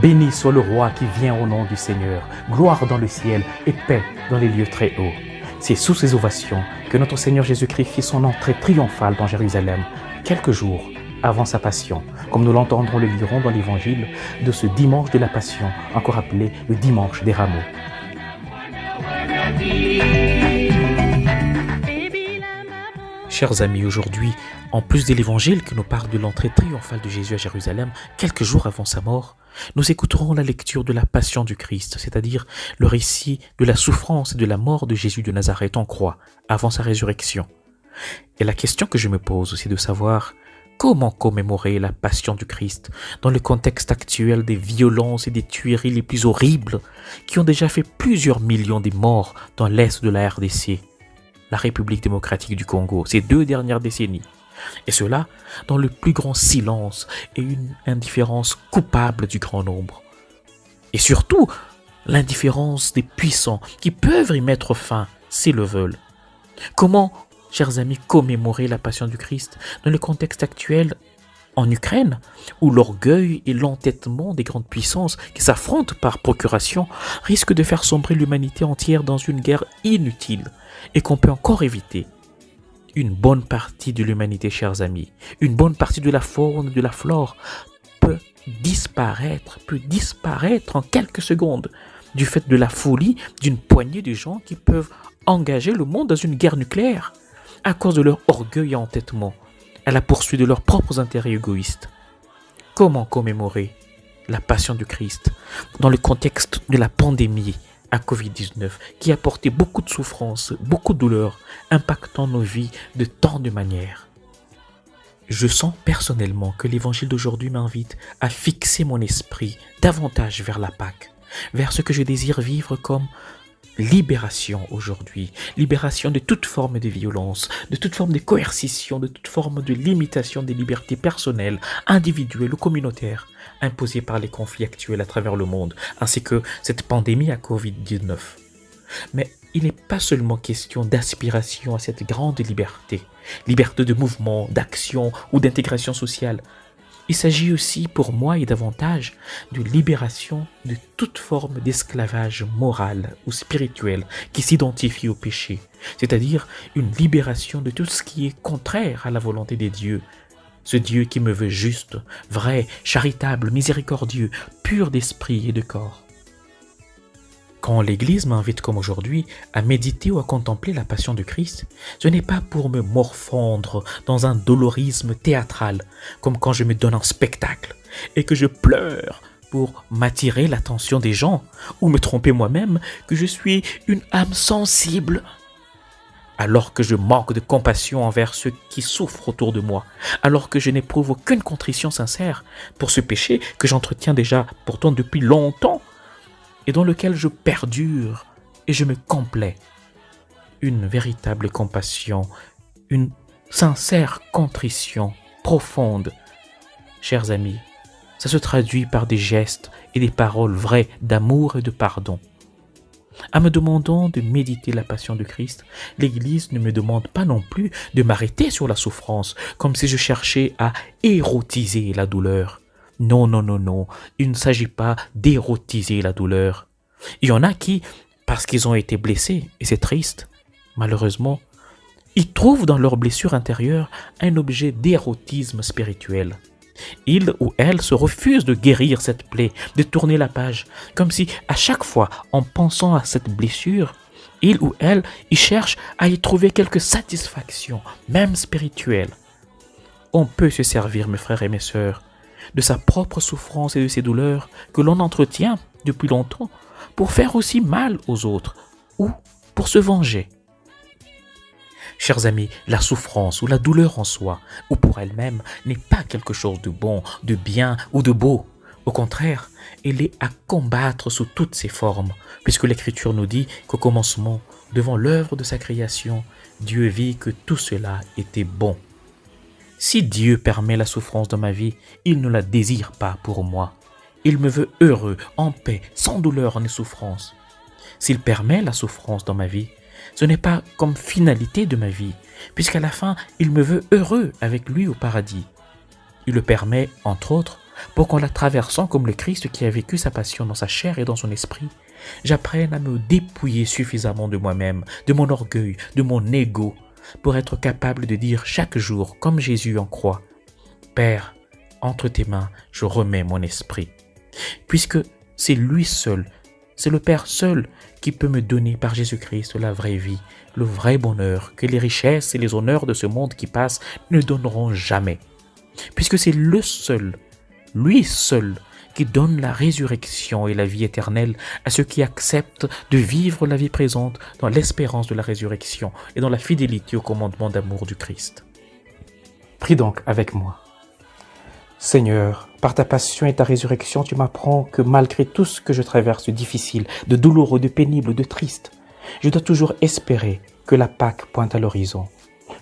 Béni soit le roi qui vient au nom du Seigneur, gloire dans le ciel et paix dans les lieux très hauts. C'est sous ces ovations que notre Seigneur Jésus-Christ fit son entrée triomphale dans Jérusalem, quelques jours avant sa passion, comme nous l'entendrons le lirons dans l'évangile de ce dimanche de la Passion, encore appelé le dimanche des rameaux. Chers amis, aujourd'hui, en plus de l'évangile qui nous parle de l'entrée triomphale de Jésus à Jérusalem, quelques jours avant sa mort, nous écouterons la lecture de la Passion du Christ, c'est-à-dire le récit de la souffrance et de la mort de Jésus de Nazareth en croix, avant sa résurrection. Et la question que je me pose, c'est de savoir comment commémorer la Passion du Christ dans le contexte actuel des violences et des tueries les plus horribles qui ont déjà fait plusieurs millions de morts dans l'est de la RDC, la République démocratique du Congo, ces 2 dernières décennies. Et cela dans le plus grand silence et une indifférence coupable du grand nombre. Et surtout, l'indifférence des puissants qui peuvent y mettre fin s'ils le veulent. Comment, chers amis, commémorer la Passion du Christ dans le contexte actuel en Ukraine, où l'orgueil et l'entêtement des grandes puissances qui s'affrontent par procuration risquent de faire sombrer l'humanité entière dans une guerre inutile et qu'on peut encore éviter? Une bonne partie de l'humanité, chers amis, une bonne partie de la faune, de la flore peut disparaître en quelques secondes du fait de la folie d'une poignée de gens qui peuvent engager le monde dans une guerre nucléaire à cause de leur orgueil et entêtement, à la poursuite de leurs propres intérêts égoïstes. Comment commémorer la Passion du Christ dans le contexte de la pandémie à Covid-19 qui a apporté beaucoup de souffrance, beaucoup de douleur, impactant nos vies de tant de manières? Je sens personnellement que l'évangile d'aujourd'hui m'invite à fixer mon esprit davantage vers la Pâque, vers ce que je désire vivre comme libération aujourd'hui, libération de toute forme de violence, de toute forme de coercition, de toute forme de limitation des libertés personnelles, individuelles ou communautaires imposées par les conflits actuels à travers le monde, ainsi que cette pandémie à Covid-19. Mais il n'est pas seulement question d'aspiration à cette grande liberté, liberté de mouvement, d'action ou d'intégration sociale. Il s'agit aussi pour moi et davantage de libération de toute forme d'esclavage moral ou spirituel qui s'identifie au péché, c'est-à-dire une libération de tout ce qui est contraire à la volonté des dieux. Ce Dieu qui me veut juste, vrai, charitable, miséricordieux, pur d'esprit et de corps. Quand l'Église m'invite comme aujourd'hui à méditer ou à contempler la Passion du Christ, ce n'est pas pour me morfondre dans un dolorisme théâtral, comme quand je me donne un spectacle et que je pleure pour m'attirer l'attention des gens ou me tromper moi-même que je suis une âme sensible, alors que je manque de compassion envers ceux qui souffrent autour de moi, alors que je n'éprouve aucune contrition sincère pour ce péché que j'entretiens déjà pourtant depuis longtemps et dans lequel je perdure et je me complais. Une véritable compassion, une sincère contrition profonde. Chers amis, ça se traduit par des gestes et des paroles vraies d'amour et de pardon. En me demandant de méditer la Passion du Christ, l'Église ne me demande pas non plus de m'arrêter sur la souffrance, comme si je cherchais à érotiser la douleur. Non, non, non, non, il ne s'agit pas d'érotiser la douleur. Il y en a qui, parce qu'ils ont été blessés, et c'est triste, malheureusement, ils trouvent dans leur blessure intérieure un objet d'érotisme spirituel. Il ou elle se refuse de guérir cette plaie, de tourner la page, comme si à chaque fois, en pensant à cette blessure, il ou elle y cherche à y trouver quelque satisfaction, même spirituelle. On peut se servir, mes frères et mes sœurs, de sa propre souffrance et de ses douleurs que l'on entretient depuis longtemps pour faire aussi mal aux autres ou pour se venger. Chers amis, la souffrance ou la douleur en soi ou pour elle-même n'est pas quelque chose de bon, de bien ou de beau. Au contraire, elle est à combattre sous toutes ses formes, puisque l'Écriture nous dit qu'au commencement, devant l'œuvre de sa création, Dieu vit que tout cela était bon. Si Dieu permet la souffrance dans ma vie, il ne la désire pas pour moi. Il me veut heureux, en paix, sans douleur ni souffrance. S'il permet la souffrance dans ma vie, Ce n'est pas comme finalité de ma vie, puisqu'à la fin, il me veut heureux avec lui au paradis. Il le permet, entre autres, pour qu'en la traversant comme le Christ qui a vécu sa passion dans sa chair et dans son esprit, j'apprenne à me dépouiller suffisamment de moi-même, de mon orgueil, de mon ego, pour être capable de dire chaque jour, comme Jésus en croit, « Père, entre tes mains, je remets mon esprit. » Puisque c'est lui seul, c'est le Père seul qui peut me donner par Jésus-Christ la vraie vie, le vrai bonheur que les richesses et les honneurs de ce monde qui passe ne donneront jamais. Puisque c'est le seul, lui seul, qui donne la résurrection et la vie éternelle à ceux qui acceptent de vivre la vie présente dans l'espérance de la résurrection et dans la fidélité au commandement d'amour du Christ. Prie donc avec moi. Seigneur, par ta passion et ta résurrection, tu m'apprends que malgré tout ce que je traverse de difficile, de douloureux, de pénible, de triste, je dois toujours espérer que la Pâque pointe à l'horizon,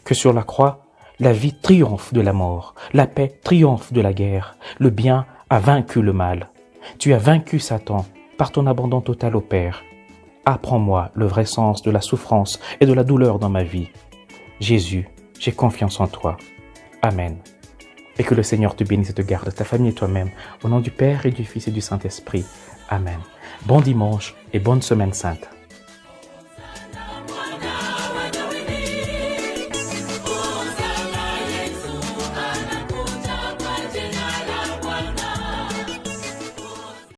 que sur la croix, la vie triomphe de la mort, la paix triomphe de la guerre, le bien a vaincu le mal. Tu as vaincu Satan par ton abandon total au Père. Apprends-moi le vrai sens de la souffrance et de la douleur dans ma vie. Jésus, j'ai confiance en toi. Amen. Et que le Seigneur te bénisse et te garde, ta famille et toi-même, au nom du Père et du Fils et du Saint-Esprit. Amen. Bon dimanche et bonne semaine sainte.